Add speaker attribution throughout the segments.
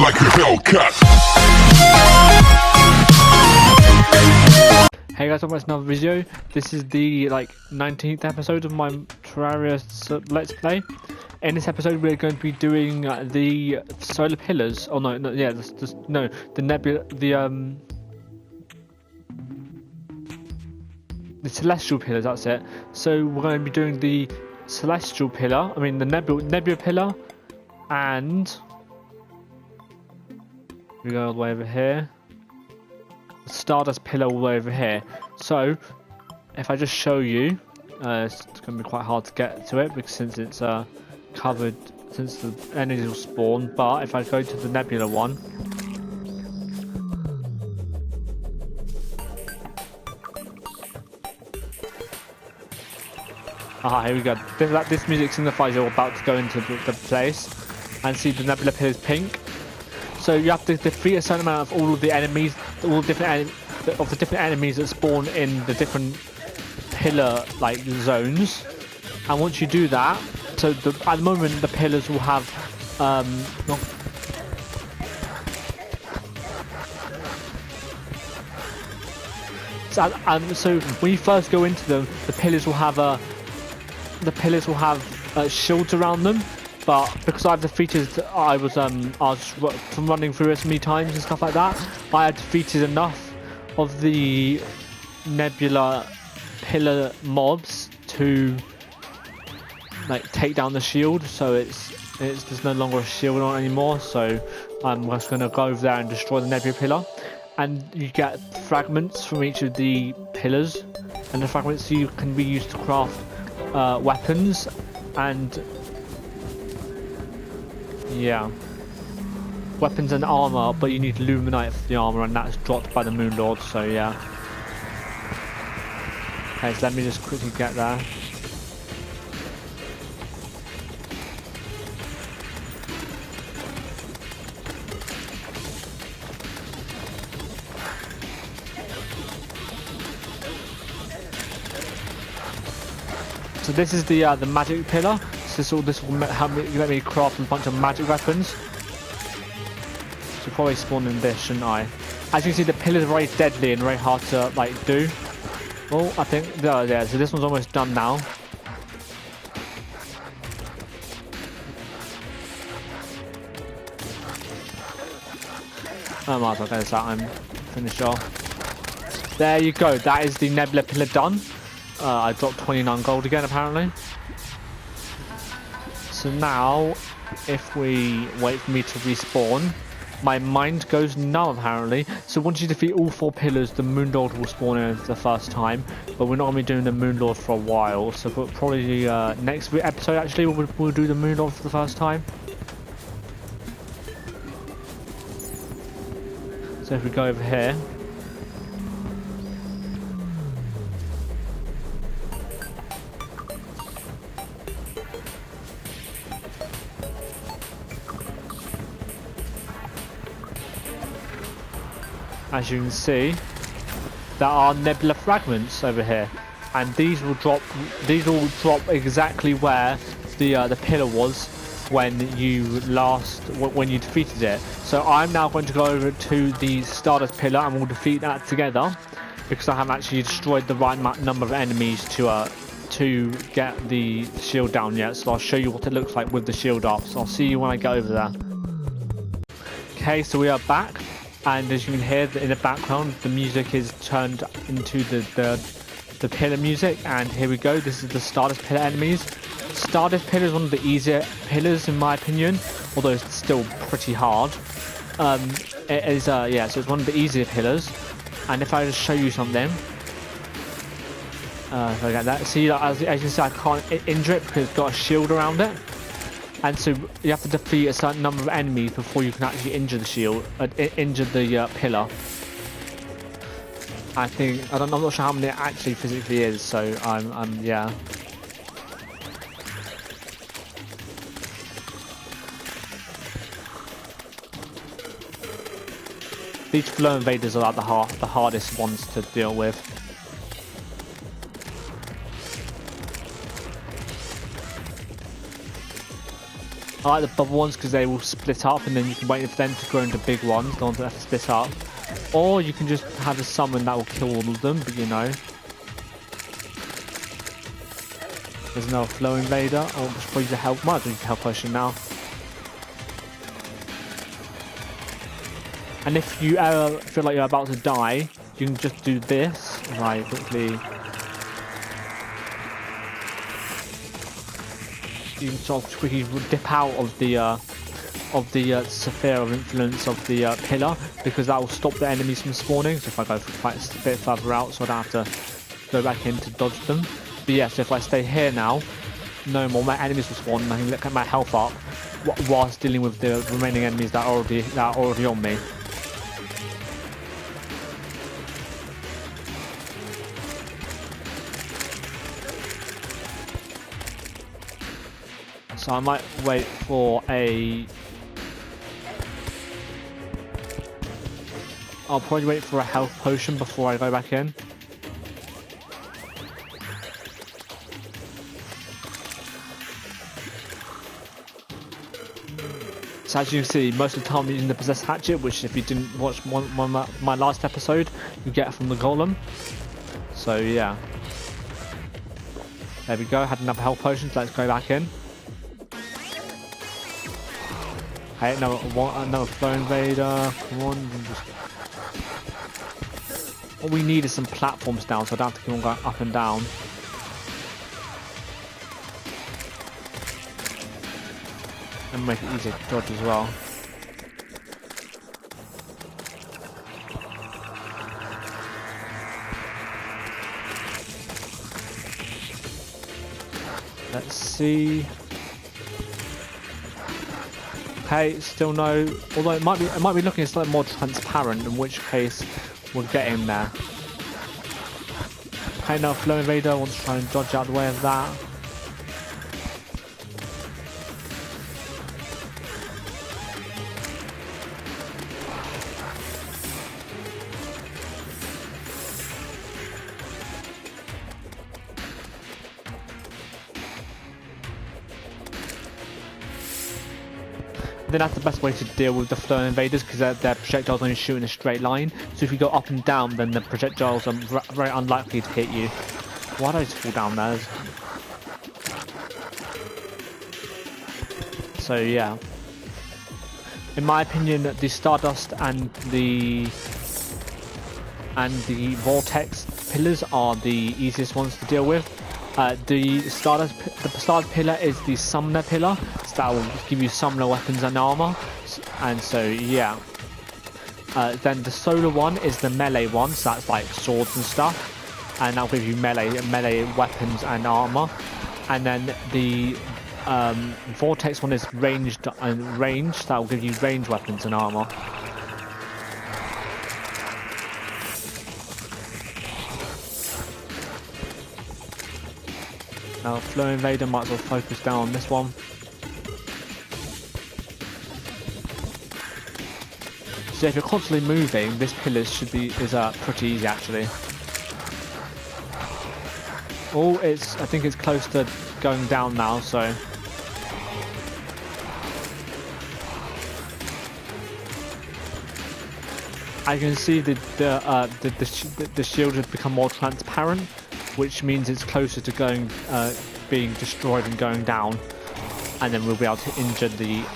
Speaker 1: like a Hellcat.
Speaker 2: Hey guys, welcome back to another video. This is the 19th episode of my Terraria Let's Play. In this episode, we're going to be doing the solar pillars. Oh no, the nebula, the celestial pillars. That's it. So we're going to be doing the celestial pillar. I mean the nebula pillar, and we go all the way over here. Stardust pillar all the way over here. So if I just show you, it's going to be quite hard to get to it because since it's covered, since the enemies will spawn. But if I go to the nebula one, here we go. This music signifies you're about to go into the place, and see the nebula pillar is pink. So you have to defeat a certain amount of all of the enemies, all the different enemies that spawn in the different pillar zones. And once you do that, so at the moment the pillars will have so when you first go into them, the pillars will have shields around them. But because I've defeated, I was running through it so many times and stuff like that, I had defeated enough of the nebula pillar mobs to take down the shield. So there's no longer a shield on it anymore. So I'm just going to go over there and destroy the nebula pillar, and you get fragments from each of the pillars, and the fragments can be used to craft weapons and. Yeah, weapons and armor, but you need luminite for the armor, and that's dropped by the Moon Lord. So yeah. Okay, so let me just quickly get there. So this is the magic pillar. This will help me, let me craft a bunch of magic weapons. Should probably spawn in this, shouldn't I? As you can see, the pillars are very deadly and very hard to do. Oh, I think yeah. So this one's almost done now. I might as well get this out and finish off. There you go. That is the nebula pillar done. I dropped 29 gold again, apparently. So now, if we wait for me to respawn, my mind goes numb apparently. So once you defeat all 4 pillars, the Moon Lord will spawn in for the first time. But we're not going to be doing the Moon Lord for a while. So probably next episode actually we'll do the Moon Lord for the first time. So if we go over here. As you can see, there are nebula fragments over here, and these will drop exactly where the pillar was when you defeated it. So I'm now going to go over to the Stardust pillar, and we'll defeat that together, because I haven't actually destroyed the right number of enemies to get the shield down yet. So I'll show you what it looks like with the shield up. So I'll see you when I get over there. Okay, so we are back. And as you can hear in the background, the music is turned into the pillar music. And here we go. This is the Stardust pillar enemies. Stardust pillar is one of the easier pillars in my opinion, although it's still pretty hard. It is yeah. So it's one of the easier pillars. And if I just show you something, if I get that, see, as you can see, I can't injure it because it's got a shield around it. And so you have to defeat a certain number of enemies before you can actually injure the shield, injure the pillar. I'm not sure how many it actually physically is. So yeah. These flow invaders are the hardest ones to deal with. I like the bubble ones because they will split up, and then you can wait for them to grow into big ones, the ones that have to split up. Or you can just have a summon that will kill all of them, but you know. There's another flow invader. Oh, just for you to help. Might as well use the health potion now. And if you ever feel like you're about to die, you can just do this. Right, quickly. You can sort of quickly dip out of the sphere of influence of the pillar, because that will stop the enemies from spawning. So if I go quite a bit further out, so I don't have to go back in to dodge them. But yeah, so if I stay here now, no more my enemies will spawn, and I can look at my health up whilst dealing with the remaining enemies that are already on me. So I might wait for a... I'll probably wait for a health potion before I go back in. So as you can see, most of the time I'm using the Possessed Hatchet, which if you didn't watch my last episode, you get from the Golem. So yeah. There we go, had another health potion, so let's go back in. Hey, another flow invader. Come on. What we need is some platforms down, so I don't have to keep on going up and down. And make it easier to dodge as well. Let's see. Okay, still no. Although it might be looking slightly more transparent, in which case we'll get in there. Okay, now flow invader wants to try and dodge out the way of that. Then that's the best way to deal with the flow invaders, because their projectiles only shoot in a straight line. So if you go up and down, then the projectiles are very unlikely to hit you. Why do I just fall down there? So yeah. In my opinion, the Stardust and the Vortex pillars are the easiest ones to deal with. The Stardust pillar is the Summoner pillar, so that will give you Summoner weapons and armor, and so yeah. Then the Solar one is the melee one, so that's like swords and stuff, and that'll give you melee weapons and armor. And then the Vortex one is ranged, so that will give you ranged weapons and armor. Now, Flow Invader might as well focus down on this one. So if you're constantly moving, this pillar is pretty easy actually. Oh, I think it's close to going down now, so. I can see the shield has become more transparent, which means it's closer to being destroyed and going down, and then we'll be able to injure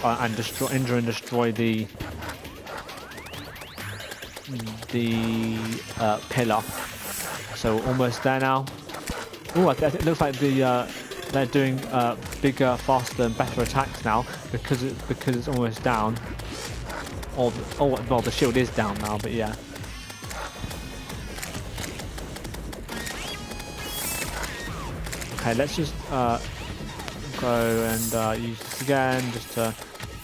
Speaker 2: and destroy the pillar. So almost there now. Oh, it looks like they're doing bigger, faster, and better attacks now because it's almost down. Well, the shield is down now, but yeah. Okay, let's just go and use this again just to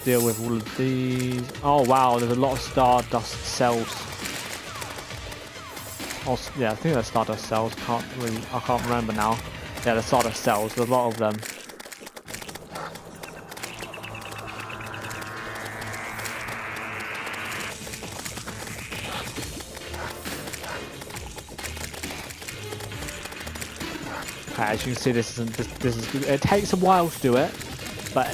Speaker 2: deal with all of these. Oh wow, there's a lot of Stardust cells. Oh, yeah, I think they're Stardust cells. I can't remember now. Yeah, the Stardust cells. There's a lot of them. Okay, as you can see, this is it takes a while to do it, but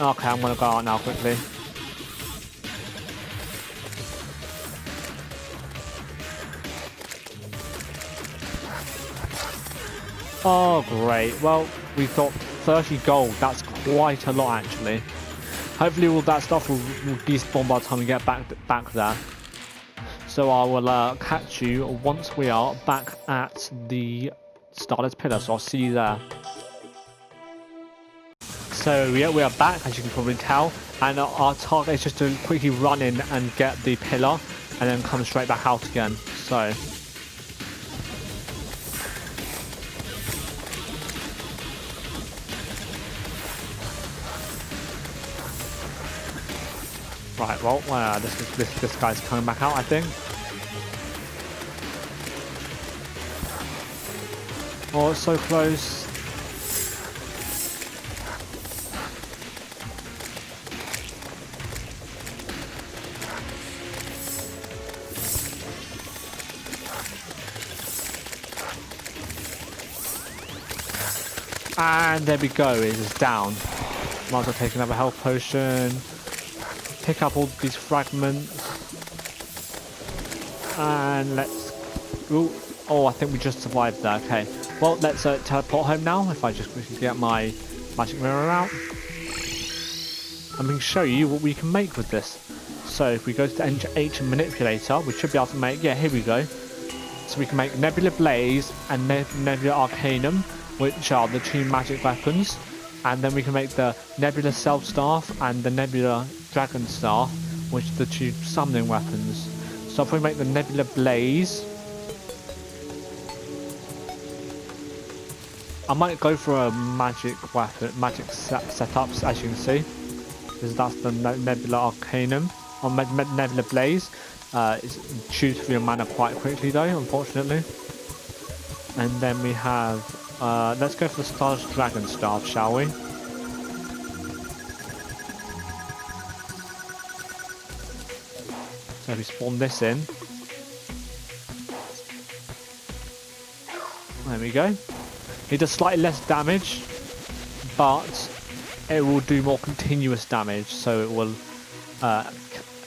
Speaker 2: Okay, I'm gonna go out now quickly. Oh, great. Well, we've got 30 gold. That's quite a lot, actually. Hopefully all that stuff will despawn by the time we get back there. So I will catch you once we are back at the Starless Pillar. So I'll see you there. So yeah, we are back, as you can probably tell. And our target is just to quickly run in and get the pillar. And then come straight back out again. So... Right, well, this guy's coming back out, I think. Oh, it's so close. And there we go, it is down. Might as well take another health potion. Pick up all these fragments. And let's... Ooh, oh, I think we just survived that. Okay. Well, let's teleport home now. If I just quickly get my magic mirror out. And we can show you what we can make with this. So if we go to the H manipulator, we should be able to make... Yeah, here we go. So we can make Nebula Blaze and Nebula Arcanum, which are the two magic weapons. And then we can make the Nebula Self Staff and the Nebula Dragon Staff, which are the two summoning weapons. So if we make the Nebula Blaze, I might go for a magic weapon, setups, as you can see, because that's the Nebula Arcanum or Nebula Blaze. It shoots through your mana quite quickly though, unfortunately. And then we have, let's go for the Star's Dragon Staff, shall we? So we spawn this in. There we go. It does slightly less damage, but it will do more continuous damage, so it will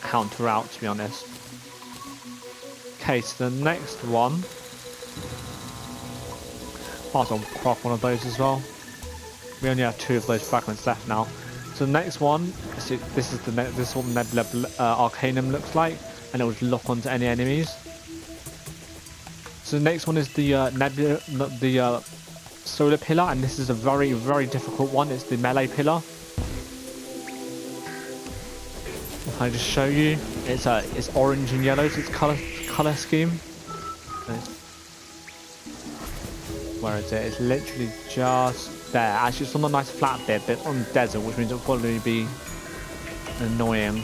Speaker 2: counter out, to be honest. Okay, so the next one. Might as well craft one of those as well. We only have 2 of those fragments left now. So the next one, this is what the Nebula Arcanum looks like, and it will lock onto any enemies. So the next one is the Solar Pillar, and this is a very, very difficult one. It's the melee pillar. If I just show you, it's orange and yellow. So its color scheme. Where is it? It's literally just there. Actually, it's on a nice flat bit, but on the desert, which means it'll probably be annoying.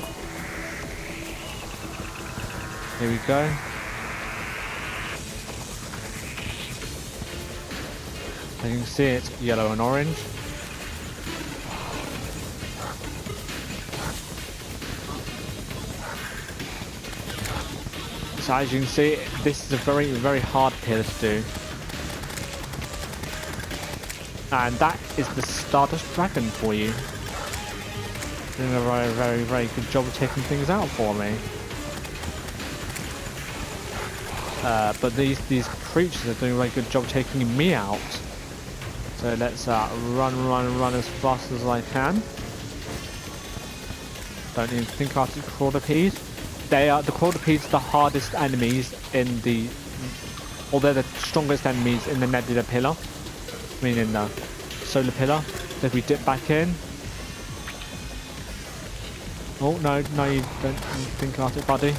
Speaker 2: Here we go. As you can see, it's yellow and orange. So as you can see, this is a very, very hard pillar to do. And that is the Stardust Dragon for you. Doing a very, very, very good job of taking things out for me. But these creatures are doing a very good job of taking me out. So let's run as fast as I can. Don't even think about the Quadrupeds. The Quadrupeds are the hardest enemies in the... Or they're the strongest enemies in the Nebula Pillar. I mean in the Solar Pillar. So if we dip back in... Oh, no, you don't think about it, buddy.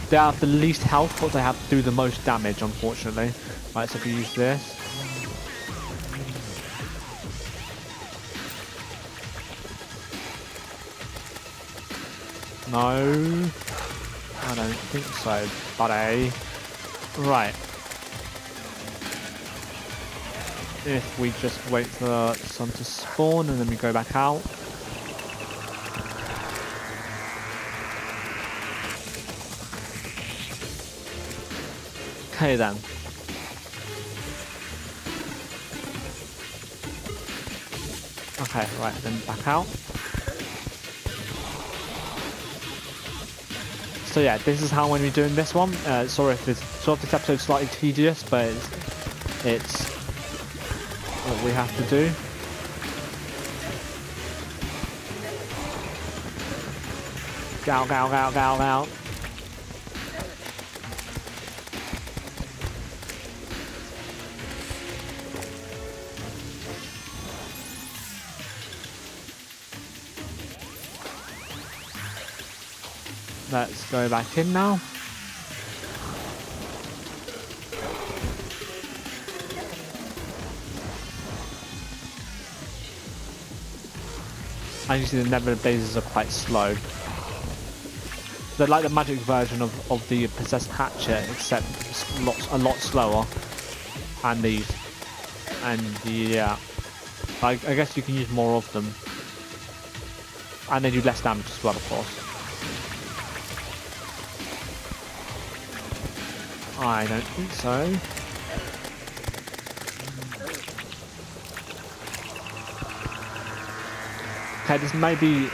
Speaker 2: They have the least health, but they have to do the most damage, unfortunately. Right, so if we use this... No, I don't think so, buddy. Right. If we just wait for the sun to spawn and then we go back out. Okay then. Okay, right, then back out. So yeah, this is how I'm going to be doing this one. Sorry if this episode's slightly tedious, but it's what we have to do. Go, go, go, go, go. Let's go back in now. As you see, the nebula blazes are quite slow. They're like the magic version of the possessed hatchet, except a lot slower. And these. And yeah. I guess you can use more of them. And they do less damage as well, of course. I don't think so. Okay, this may be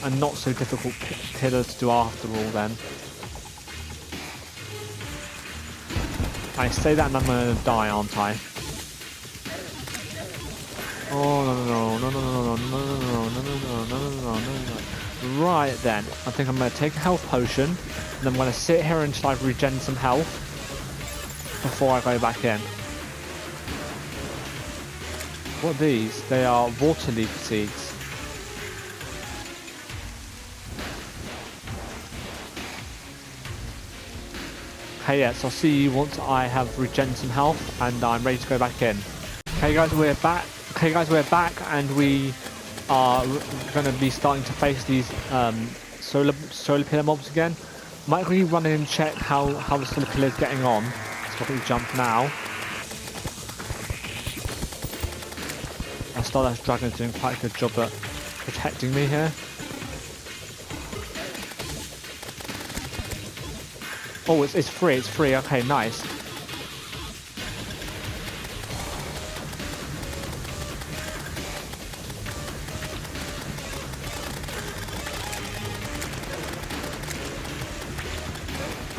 Speaker 2: a not so difficult pillar to do after all then. I say that and I'm gonna die, aren't I? Oh no no no no no no no no no no no no no no. Right then, I think I'm gonna take a health potion and then I'm gonna sit here until I regen some health before I go back in. What are these? They are water leaf seeds. Okay, yes, I'll see you once I have regen some health and I'm ready to go back in. Okay guys, we're back. And we are going to be starting to face these solar pillar mobs again. Might quickly run in and check how the solar pillar is getting on. So quickly jump now. Our Stardust Dragon is doing quite a good job at protecting me here. Oh, it's free, okay, nice.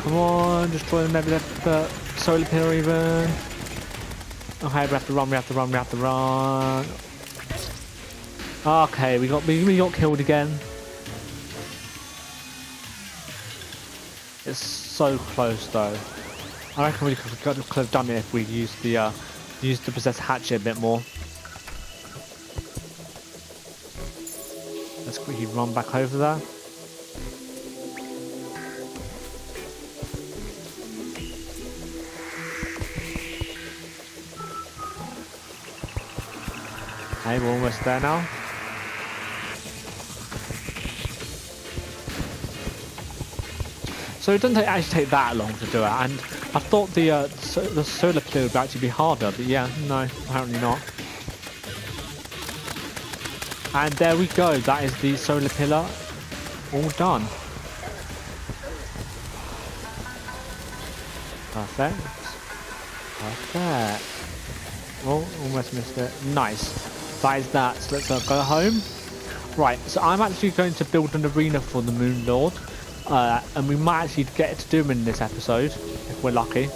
Speaker 2: Come on, destroy them, maybe the solar pillar even. Okay, we have to run. Okay, we got killed again. It's so close though. I reckon we could have done it if we used the possessed hatchet a bit more. Let's quickly run back over there. Okay, we're almost there now. So it doesn't actually take that long to do it, and I thought the solar pillar would actually be harder, but yeah, no, apparently not. And there we go, that is the solar pillar all done. Perfect. Oh, almost missed it. Nice. That is that. So let's go home. Right, so I'm actually going to build an arena for the Moon Lord. And we might actually get to do them in this episode, if we're lucky.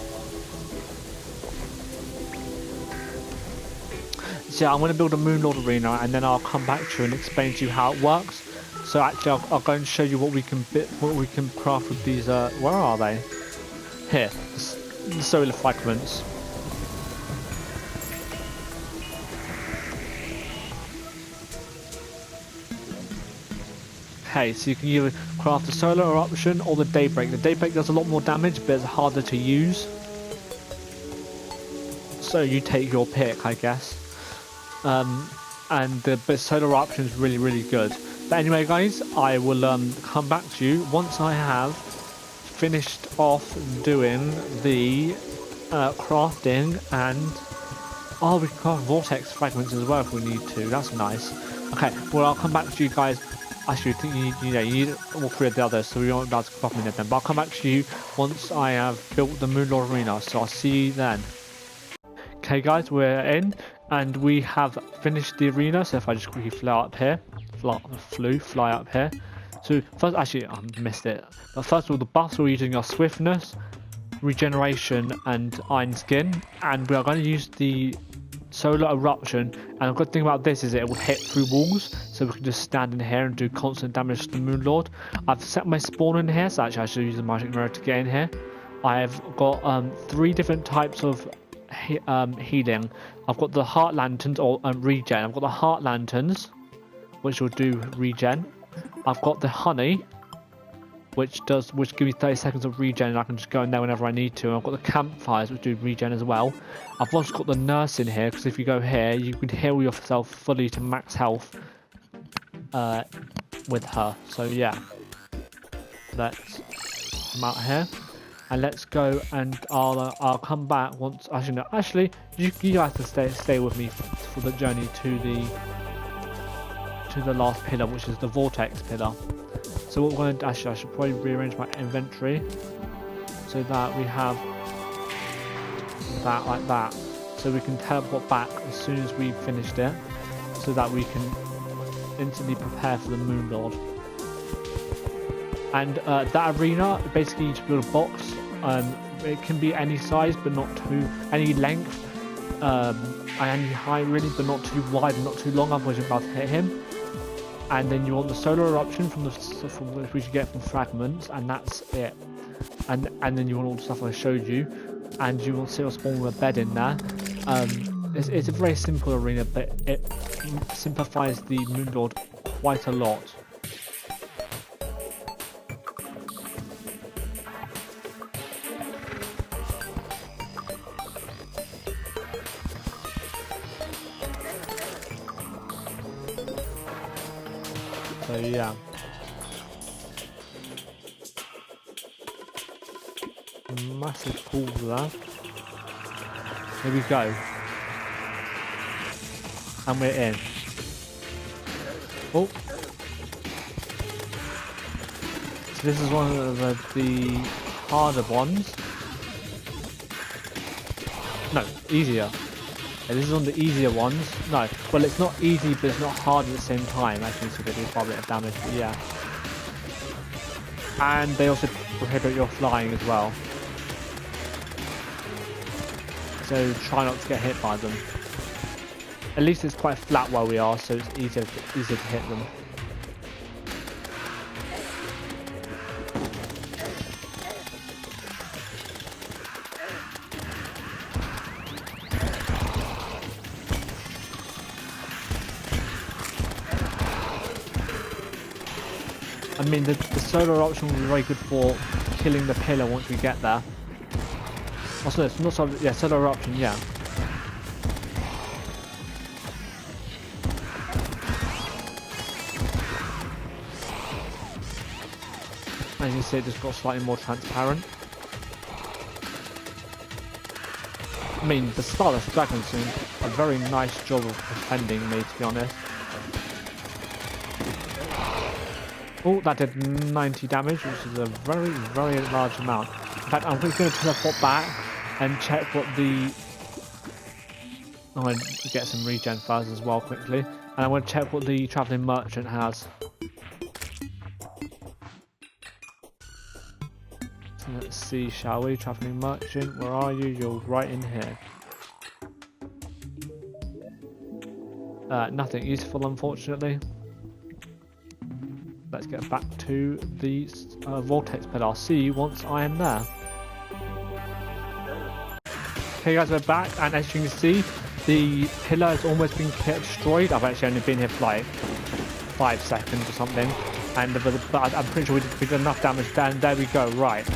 Speaker 2: So yeah, I'm going to build a Moon Lord arena, and then I'll come back to you and explain to you how it works. So actually, I'll go and show you what we can craft with these. Where are they? Here, the solar fragments. Okay, so you can either craft the solar eruption or the daybreak. The daybreak does a lot more damage, but it's harder to use. So you take your pick, I guess. And the solar eruption is really, really good. But anyway, guys, I will come back to you once I have finished off doing the crafting, and we can craft vortex fragments as well if we need to. That's nice. Okay, well, I'll come back to you guys. Actually, I think you need all three of the others, so we won't be able to craft them in them. But I'll come back to you once I have built the Moon Lord Arena, so I'll see you then. Okay guys, we're in, And we have finished the arena. So if I just quickly fly up here, fly up here. So first, actually, I missed it. But first of all, the buffs we're using are swiftness, regeneration, and iron skin. And we are going to use the solar eruption. And the good thing about this is it will hit through walls, so we can just stand in here and do constant damage to the Moon Lord. I've set my spawn in here, so actually I should use the magic mirror to get in here. I've got 3 different types of healing. Give the heart lanterns or regen. I've got the heart lanterns, which will do regen. I've got the honey, which gives me 30 seconds of regen, and I can just go in there whenever I need to. And I've got the campfires, which do regen as well. I've also got the nurse in here, because if you go here, you can heal yourself fully to max health with her. So yeah, let's come out here. And let's go, and I'll come back once. Actually, no. Actually, you have to stay with me for the journey to the last pillar, which is the vortex pillar. So what we're going to actually, I should probably rearrange my inventory so that we have that like that, so we can teleport back as soon as we've finished it, so that we can instantly prepare for the Moon Lord. And that arena, basically you just build a box. It can be any size, but not too any length, and any height really, but not too wide and not too long. Otherwise, you're about to hit him. And then you want the solar eruption from which we should get from fragments, and that's it. And then you want all the stuff I showed you, and you will see a spawn with a bed in there. It's a very simple arena, but it simplifies the Moon Lord quite a lot. So yeah, massive pool there. Here we go, and we're in. Oh, so this is one of the harder ones. No, easier. Yeah, this is one of the easier ones. No, well, it's not easy, but it's not hard at the same time. Actually, so they do quite a bit of damage, but yeah. And they also prohibit your flying as well. So try not to get hit by them. At least it's quite flat where we are, so it's easier to hit them. I mean, the solar option will be very good for killing the pillar once we get there. Also, it's not solar, yeah, solar eruption, yeah. As you can see, it just got slightly more transparent. I mean, the Starless Dragon's doing a very nice job of defending me, to be honest. Oh, that did 90 damage, which is a very, very large amount. In fact, I'm just going to teleport back and check what the... I'm going to get some regen first as well quickly. And I'm going to check what the Travelling Merchant has. So let's see, shall we? Travelling Merchant, where are you? You're right in here. Nothing useful, unfortunately. Let's get back to the vortex pillar. I'll see you once I am there. Okay guys, we're back, and as you can see, the pillar has almost been destroyed. I've actually only been here for like 5 seconds or something, and but I'm pretty sure we did enough damage there, and there we go, right.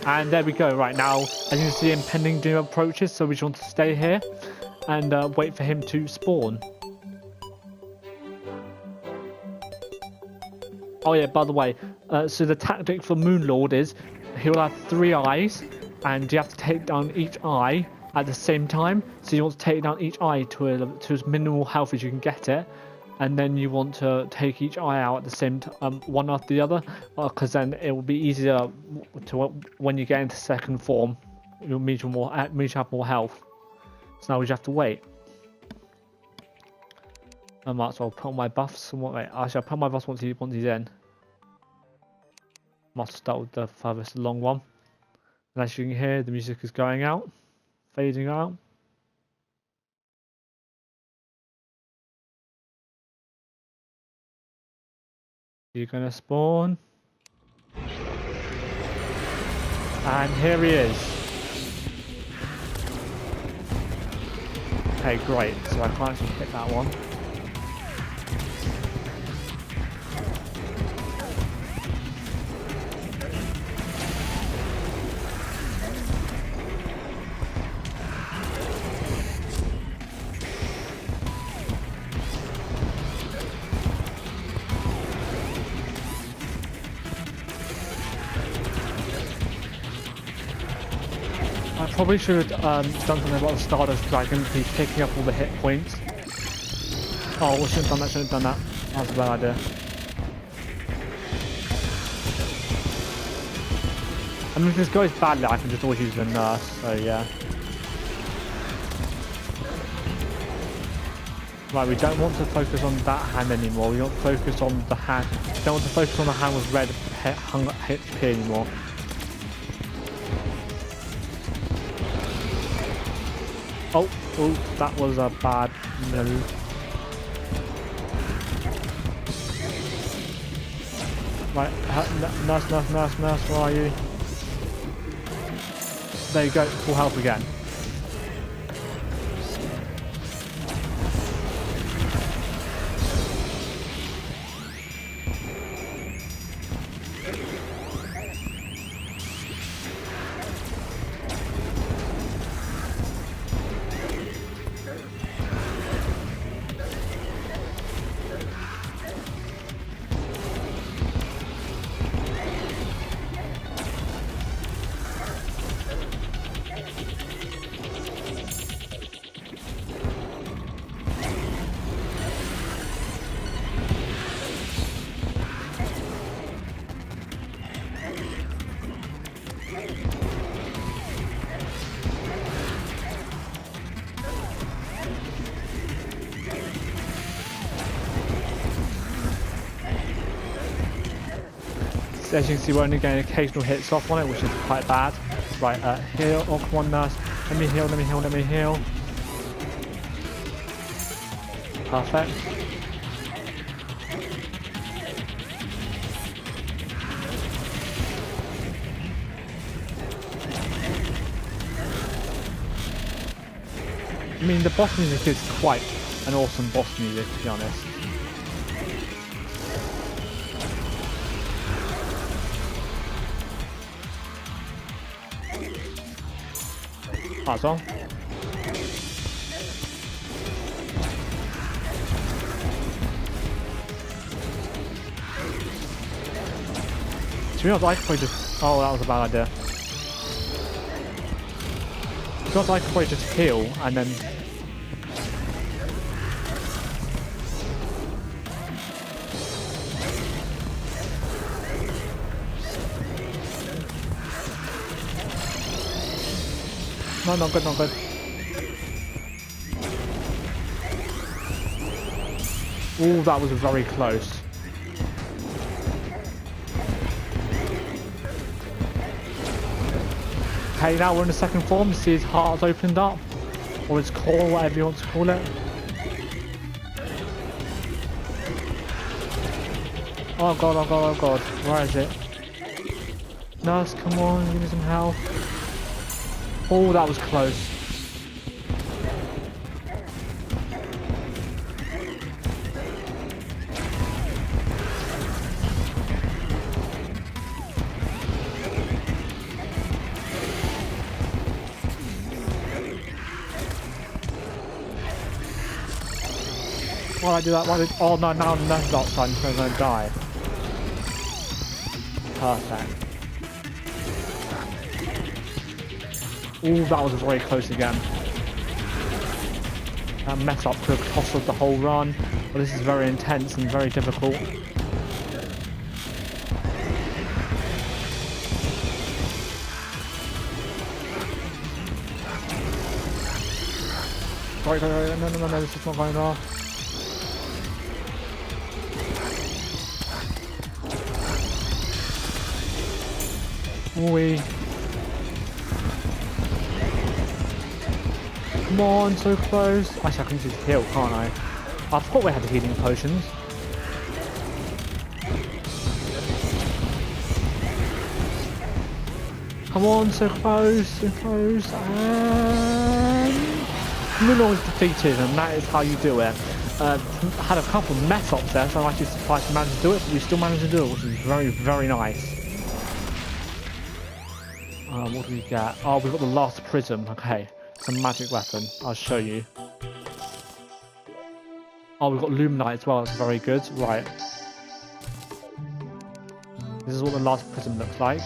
Speaker 2: And there we go. Right now, as you can see, impending doom approaches, so we just want to stay here and wait for him to spawn. Oh yeah, by the way, so the tactic for Moon Lord is he will have 3 eyes, and you have to take down each eye at the same time. So you want to take down each eye to as minimal health as you can get it, and then you want to take each eye out at the same time, one after the other, because then it will be easier to when you get into second form. You'll need to have more health. So now we just have to wait. I might as well put on my buffs. Wait, actually, I'll put on my buffs once he's in. Might start with the furthest long one. And as you can hear, the music is going out, fading out. You're gonna spawn. And here he is. Okay, great. So I can't actually hit that one. I probably should have done something about the Stardust Dragon, he's picking up all the hit points. Oh, we shouldn't have done that, That's a bad idea. I mean, if this goes badly, I can just always use the nurse, so yeah. Right, we don't want to focus on that hand anymore, we want to focus on the hand. We don't want to focus on the hand with red HP anymore. Oh, that was a bad move. Right, nurse, where are you? There you go, full health again. As you can see, we're only getting occasional hits off on it, which is quite bad. Right, heal. Oh, come on, nurse. Let me heal. Perfect. I mean, the boss music is quite an awesome boss music, to be honest. That's all. To be honest, I could probably just... Oh, that was a bad idea. To be honest, I could probably just heal and then... No, not good. Ooh, that was very close. Okay, now we're in the second form. You see his heart's opened up. Or his core, whatever you want to call it. Oh god. Where is it? Nurse, come on, give me some health. Oh, that was close. Why did I do that? Oh no, now nurse outside and I'm gonna die. Perfect. Ooh, that was very close again. That mess up could have cost us the whole run. But this is very intense and very difficult. Right, no, this is not going off. Ooh-wee. Come on, so close. Actually, I can just heal, can't I? I forgot we had the healing potions. Come on, so close, so close. And Mulo is defeated, and that is how you do it. I had a couple of mess ups there, so I'm actually surprised to manage to do it, but we still managed to do it, which is very, very nice. What do we get? Oh, we've got the last prism. Okay, it's a magic weapon. I'll show you. Oh, we've got Luminite as well. That's very good. Right. This is what the last prism looks like.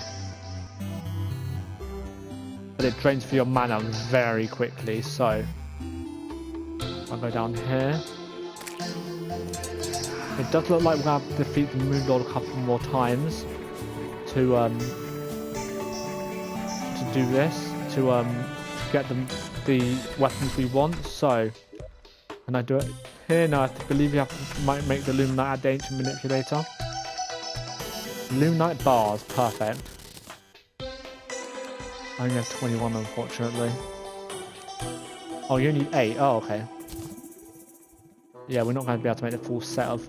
Speaker 2: But it drains for your mana very quickly, so I'll go down here. It does look like we'll have to defeat the Moon Lord a couple more times to do this, to get the weapons we want. So, can I do it here? No, I believe you might make the Luminite at the Ancient Manipulator. Luminite bars, perfect. I only have 21, unfortunately. Oh, you need 8. Oh, okay. Yeah, we're not going to be able to make the full set of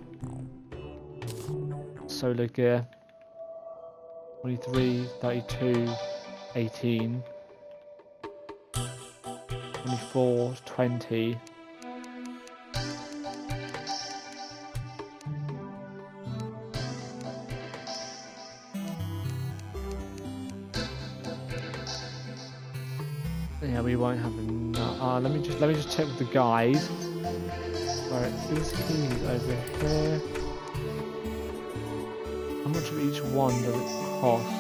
Speaker 2: solar gear. 23, 32, 18, 24, 20. Yeah, we won't have enough. Let me just check with the guide. Where it is, he's over here. How much of each one does it cost?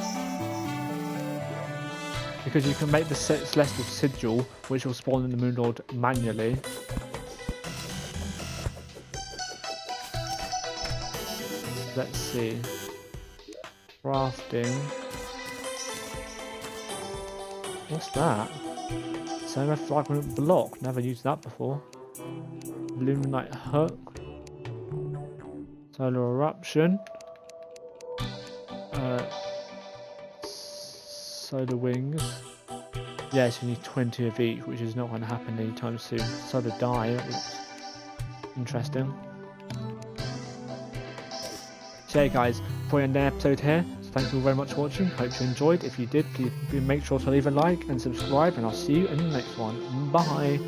Speaker 2: Because you can make the Celestial Sigil, which will spawn in the Moon Lord manually. Let's see. Crafting. What's that? Solar Fragment Block. Never used that before. Luminite Hook. Solar Eruption. Solar Wings. Yes, you need 20 of each, which is not going to happen anytime soon. Solar Die. That looks interesting. So yeah, guys, before we end the episode here, so thank you all very much for watching. Hope you enjoyed. If you did, please make sure to leave a like and subscribe, and I'll see you in the next one. Bye.